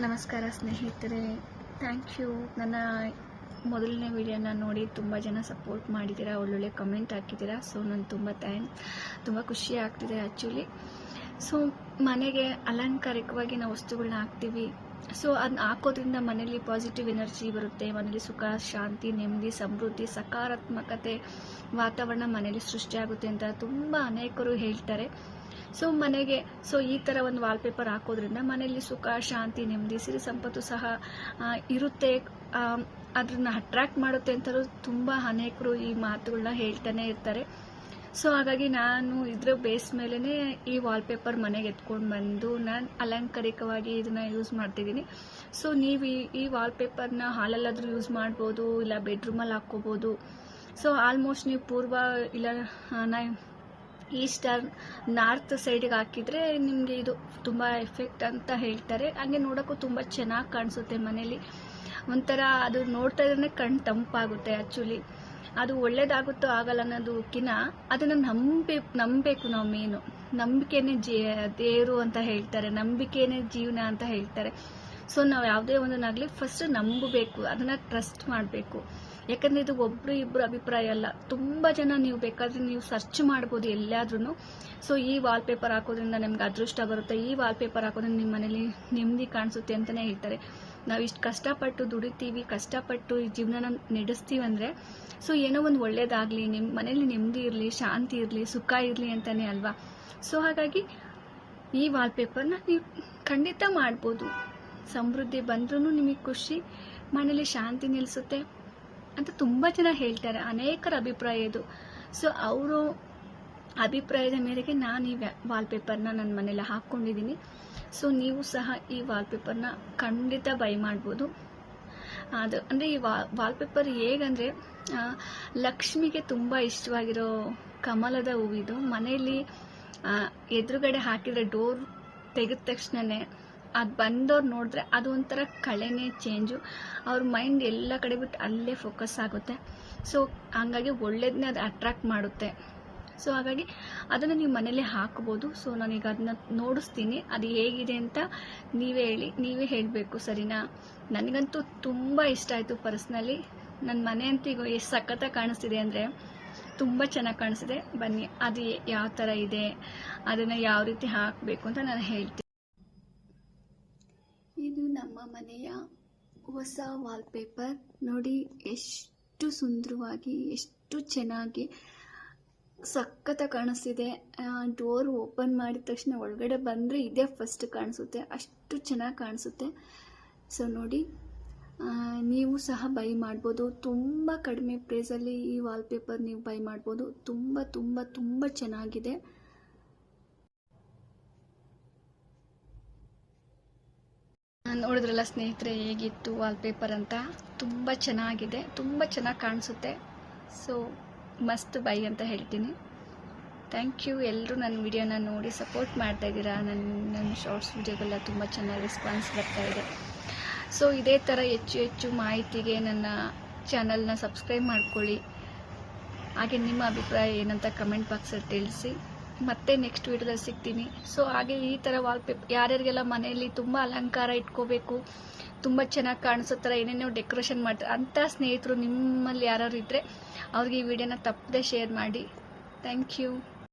ನಮಸ್ಕಾರ ಸ್ನೇಹಿತರೆ, thank you. ನನ್ನ ಮೊದಲನೇ ವಿಡಿಯೋನ ನೋಡಿ ತುಂಬ ಜನ ಸಪೋರ್ಟ್ ಮಾಡಿದ್ದೀರಾ, ಒಳ್ಳೊಳ್ಳೆ ಕಮೆಂಟ್ ಹಾಕಿದ್ದೀರಾ. ಸೊ ನಾನು ತುಂಬ ಖುಷಿ ಆಗ್ತಿದೆ ಆ್ಯಕ್ಚುಲಿ. ಸೊ ಮನೆಗೆ ಅಲಂಕಾರಿಕವಾಗಿ ನಾವು ವಸ್ತುಗಳನ್ನ ಹಾಕ್ತೀವಿ. ಸೊ ಅದನ್ನ ಹಾಕೋದ್ರಿಂದ ಮನೇಲಿ ಪಾಸಿಟಿವ್ ಎನರ್ಜಿ ಬರುತ್ತೆ, ಮನೇಲಿ ಸುಖ, ಶಾಂತಿ, ನೆಮ್ಮದಿ, ಸಮೃದ್ಧಿ, ಸಕಾರಾತ್ಮಕತೆ ವಾತಾವರಣ ಮನೇಲಿ ಸೃಷ್ಟಿಯಾಗುತ್ತೆ ಅಂತ ತುಂಬ ಅನೇಕರು ಹೇಳ್ತಾರೆ. ಸೊ ಈ ಥರ ಒಂದು ವಾಲ್ಪೇಪರ್ ಹಾಕೋದ್ರಿಂದ ಮನೆಯಲ್ಲಿ ಸುಖ, ಶಾಂತಿ, ನೆಮ್ಮದಿ, ಸಿರಿ ಸಂಪತ್ತು ಸಹ ಇರುತ್ತೆ. ಅದನ್ನ ಅಟ್ರಾಕ್ಟ್ ಮಾಡುತ್ತೆ ಅಂತಲೂ ತುಂಬ ಅನೇಕರು ಈ ಮಾತುಗಳನ್ನ ಹೇಳ್ತಾನೆ ಇರ್ತಾರೆ. ಸೊ ಹಾಗಾಗಿ ನಾನು ಇದ್ರ ಬೇಸ್ ಮೇಲೇ ಈ ವಾಲ್ಪೇಪರ್ ಮನೆಗೆ ಎತ್ಕೊಂಡು ಬಂದು ನಾನು ಅಲಂಕಾರಿಕವಾಗಿ ಇದನ್ನು ಯೂಸ್ ಮಾಡ್ತಿದ್ದೀನಿ. ಸೊ ನೀವು ಈ ವಾಲ್ಪೇಪರ್ನ ಹಾಲಲ್ಲಾದರೂ ಯೂಸ್ ಮಾಡ್ಬೋದು, ಇಲ್ಲ ಬೆಡ್ರೂಮಲ್ಲಿ ಹಾಕ್ಕೋಬೋದು. ಸೊ ಆಲ್ಮೋಸ್ಟ್ ನೀವು ಪೂರ್ವ ಇಲ್ಲ ಈಸ್ಟರ್ನ್, ನಾರ್ತ್ ಸೈಡಿಗೆ ಹಾಕಿದರೆ ನಿಮಗೆ ಇದು ತುಂಬ ಎಫೆಕ್ಟ್ ಅಂತ ಹೇಳ್ತಾರೆ. ಹಂಗೆ ನೋಡೋಕ್ಕೂ ತುಂಬ ಚೆನ್ನಾಗಿ ಕಾಣಿಸುತ್ತೆ. ಮನೇಲಿ ಒಂಥರ ಅದು ನೋಡ್ತಾ ಇದ್ರೆ ಕಣ್ಣು ತಂಪಾಗುತ್ತೆ. ಆ್ಯಕ್ಚುಲಿ ಅದು ಒಳ್ಳೇದಾಗುತ್ತೋ ಆಗಲ್ಲ ಅನ್ನೋದಕ್ಕಿಂತ ಅದನ್ನು ನಂಬಬೇಕು ನಾವು. ಮೇನು ನಂಬಿಕೆನೇ ದೇವರು ಅಂತ ಹೇಳ್ತಾರೆ, ನಂಬಿಕೆನೇ ಜೀವನ ಅಂತ ಹೇಳ್ತಾರೆ. ಸೊ ನಾವು ಯಾವುದೇ ಒಂದನ್ನಾಗಲಿ ಫಸ್ಟ್ ನಂಬಬೇಕು, ಅದನ್ನು ಟ್ರಸ್ಟ್ ಮಾಡಬೇಕು. ಯಾಕಂದರೆ ಇದು ಒಬ್ಬರು ಇಬ್ಬರು ಅಭಿಪ್ರಾಯ ಅಲ್ಲ, ತುಂಬ ಜನ ನೀವು ಬೇಕಾದರೆ ನೀವು ಸರ್ಚ್ ಮಾಡ್ಬೋದು ಎಲ್ಲಾದ್ರೂ. ಸೊ ಈ ವಾಲ್ಪೇಪರ್ ಹಾಕೋದ್ರಿಂದ ನಮ್ಗೆ ಅದೃಷ್ಟ ಬರುತ್ತೆ, ಈ ವಾಲ್ಪೇಪರ್ ಹಾಕೋದ್ರಿಂದ ನಿಮ್ಮ ಮನೇಲಿ ನೆಮ್ಮದಿ ಕಾಣಿಸುತ್ತೆ ಅಂತಲೇ ಹೇಳ್ತಾರೆ. ನಾವು ಇಷ್ಟು ಕಷ್ಟಪಟ್ಟು ದುಡಿತೀವಿ, ಕಷ್ಟಪಟ್ಟು ಈ ಜೀವನನ ನಡೆಸ್ತೀವಿ ಅಂದರೆ ಸೊ ಏನೋ ಒಂದು ಒಳ್ಳೇದಾಗಲಿ, ನಿಮ್ಮ ಮನೇಲಿ ನೆಮ್ಮದಿ ಇರಲಿ, ಶಾಂತಿ ಇರಲಿ, ಸುಖ ಇರಲಿ ಅಂತಲೇ ಅಲ್ವಾ. ಸೊ ಹಾಗಾಗಿ ಈ ವಾಲ್ಪೇಪರ್ನ ನೀವು ಖಂಡಿತ ಮಾಡ್ಬೋದು. ಸಮೃದ್ಧಿ ಬಂದ್ರೂ ನಿಮಗೆ ಖುಷಿ, ಮನೇಲಿ ಶಾಂತಿ ನಿಲ್ಲಿಸುತ್ತೆ ಅಂತ ತುಂಬ ಜನ ಹೇಳ್ತಾರೆ. ಅನೇಕರ ಅಭಿಪ್ರಾಯ ಇದು. ಸೊ ಅವರು ಅಭಿಪ್ರಾಯದ ಮೇರೆಗೆ ನಾನು ಈ ವಾಲ್ಪೇಪರ್ನ ನನ್ನ ಮನೇಲಿ ಹಾಕ್ಕೊಂಡಿದ್ದೀನಿ. ಸೊ ನೀವು ಸಹ ಈ ವಾಲ್ಪೇಪರ್ನ ಖಂಡಿತ ಬೈ ಮಾಡ್ಬೋದು. ಅದು ಅಂದರೆ ಈ ವಾಲ್ಪೇಪರ್ ಹೇಗಂದರೆ ಲಕ್ಷ್ಮಿಗೆ ತುಂಬ ಇಷ್ಟವಾಗಿರೋ ಕಮಲದ ಹೂವಿದು. ಮನೆಯಲ್ಲಿ ಎದುರುಗಡೆ ಹಾಕಿದರೆ ಡೋರ್ ತೆಗೆದ ತಕ್ಷಣವೇ ಅದು ಬಂದವ್ರು ನೋಡಿದ್ರೆ ಅದು ಒಂಥರ ಕಳೆನೇ ಚೇಂಜು, ಅವ್ರ ಮೈಂಡ್ ಎಲ್ಲ ಕಡೆ ಬಿಟ್ಟು ಅಲ್ಲೇ ಫೋಕಸ್ ಆಗುತ್ತೆ. ಸೊ ಹಂಗಾಗಿ ಒಳ್ಳೇದನ್ನೇ ಅದು ಅಟ್ರಾಕ್ಟ್ ಮಾಡುತ್ತೆ. ಸೊ ಹಾಗಾಗಿ ಅದನ್ನು ನೀವು ಮನೇಲಿ ಹಾಕ್ಬೋದು. ಸೊ ನಾನೀಗ ಅದನ್ನ ನೋಡಿಸ್ತೀನಿ, ಅದು ಹೇಗಿದೆ ಅಂತ ನೀವೇ ಹೇಳಬೇಕು, ಸರಿನಾ? ನನಗಂತೂ ತುಂಬ ಇಷ್ಟ ಆಯಿತು ಪರ್ಸ್ನಲಿ. ನನ್ನ ಮನೆ ಅಂತೂ ಈಗ ಎಷ್ಟು ಸಖತ್ತಾಗಿ ಕಾಣಿಸ್ತಿದೆ ಅಂದರೆ ತುಂಬ ಚೆನ್ನಾಗಿ ಕಾಣಿಸ್ತಿದೆ. ಬನ್ನಿ ಅದು ಯಾವ ಥರ ಇದೆ, ಅದನ್ನು ಯಾವ ರೀತಿ ಹಾಕಬೇಕು ಅಂತ ನಾನು ಹೇಳ್ತೀನಿ. ಇದು ನಮ್ಮ ಮನೆಯ ಹೊಸ ವಾಲ್ಪೇಪರ್ ನೋಡಿ, ಎಷ್ಟು ಸುಂದರವಾಗಿ, ಎಷ್ಟು ಚೆನ್ನಾಗಿ ಸಖತ್ತಾಗಿ ಕಾಣಿಸ್ತಿದೆ. ಡೋರ್ ಓಪನ್ ಮಾಡಿದ ತಕ್ಷಣ ಒಳಗಡೆ ಬಂದರೆ ಇದೇ ಫಸ್ಟ್ ಕಾಣಿಸುತ್ತೆ, ಅಷ್ಟು ಚೆನ್ನಾಗಿ ಕಾಣಿಸುತ್ತೆ. ಸೊ ನೋಡಿ, ನೀವು ಸಹ ಬೈ ಮಾಡ್ಬೋದು. ತುಂಬ ಕಡಿಮೆ ಪ್ರೈಸಲ್ಲಿ ಈ ವಾಲ್ಪೇಪರ್ ನೀವು ಬೈ ಮಾಡ್ಬೋದು. ತುಂಬ ತುಂಬ ತುಂಬ ಚೆನ್ನಾಗಿದೆ. ನೋಡಿದ್ರಲ್ಲ ಸ್ನೇಹಿತರೆ, ಹೇಗಿತ್ತು ವಾಲ್ಪೇಪರ್ ಅಂತ. ತುಂಬ ಚೆನ್ನಾಗಿದೆ, ತುಂಬ ಚೆನ್ನಾಗಿ ಕಾಣಿಸುತ್ತೆ. ಸೊ ಮಸ್ತ್ ಬೈ ಅಂತ ಹೇಳ್ತೀನಿ. Thank you. ಎಲ್ಲರೂ ನನ್ನ ವಿಡಿಯೋನ ನೋಡಿ ಸಪೋರ್ಟ್ ಮಾಡ್ತಾಯಿದ್ದೀರಾ. ನನ್ನ ಶಾರ್ಟ್ಸ್ ವಿಡಿಯೋಗೆಲ್ಲ ತುಂಬ ಚೆನ್ನಾಗಿ ರೆಸ್ಪಾನ್ಸ್ ಬರ್ತಾಯಿದೆ. ಸೊ ಇದೇ ಥರ ಹೆಚ್ಚು ಮಾಹಿತಿಗೆ ನನ್ನ ಚಾನಲ್ನ ಸಬ್ಸ್ಕ್ರೈಬ್ ಮಾಡ್ಕೊಳ್ಳಿ. ಹಾಗೆ ನಿಮ್ಮ ಅಭಿಪ್ರಾಯ ಏನಂತ ಕಮೆಂಟ್ ಬಾಕ್ಸಲ್ಲಿ ತಿಳಿಸಿ. ಮತ್ತೆ ನೆಕ್ಸ್ಟ್ ವಿಡಿಯೋದಲ್ಲಿ ಸಿಗ್ತೀನಿ. ಸೊ ಹಾಗೆ ಈ ಥರ ವಾಲ್ಪೇಪರ್ ಯಾರ್ಯಾರಿಗೆಲ್ಲ ಮನೆಯಲ್ಲಿ ತುಂಬ ಅಲಂಕಾರ ಇಟ್ಕೋಬೇಕು, ತುಂಬ ಚೆನ್ನಾಗಿ ಕಾಣಿಸೋ ಥರ ಏನೇನೋ ಡೆಕೋರೇಷನ್ ಮಾಡ್ತಾರೆ ಅಂಥ ಸ್ನೇಹಿತರು ನಿಮ್ಮಲ್ಲಿ ಯಾರು ಇದ್ದರೆ ಅವ್ರಿಗೆ ಈ ವಿಡಿಯೋನ ತಪ್ಪದೆ ಶೇರ್ ಮಾಡಿ. Thank you.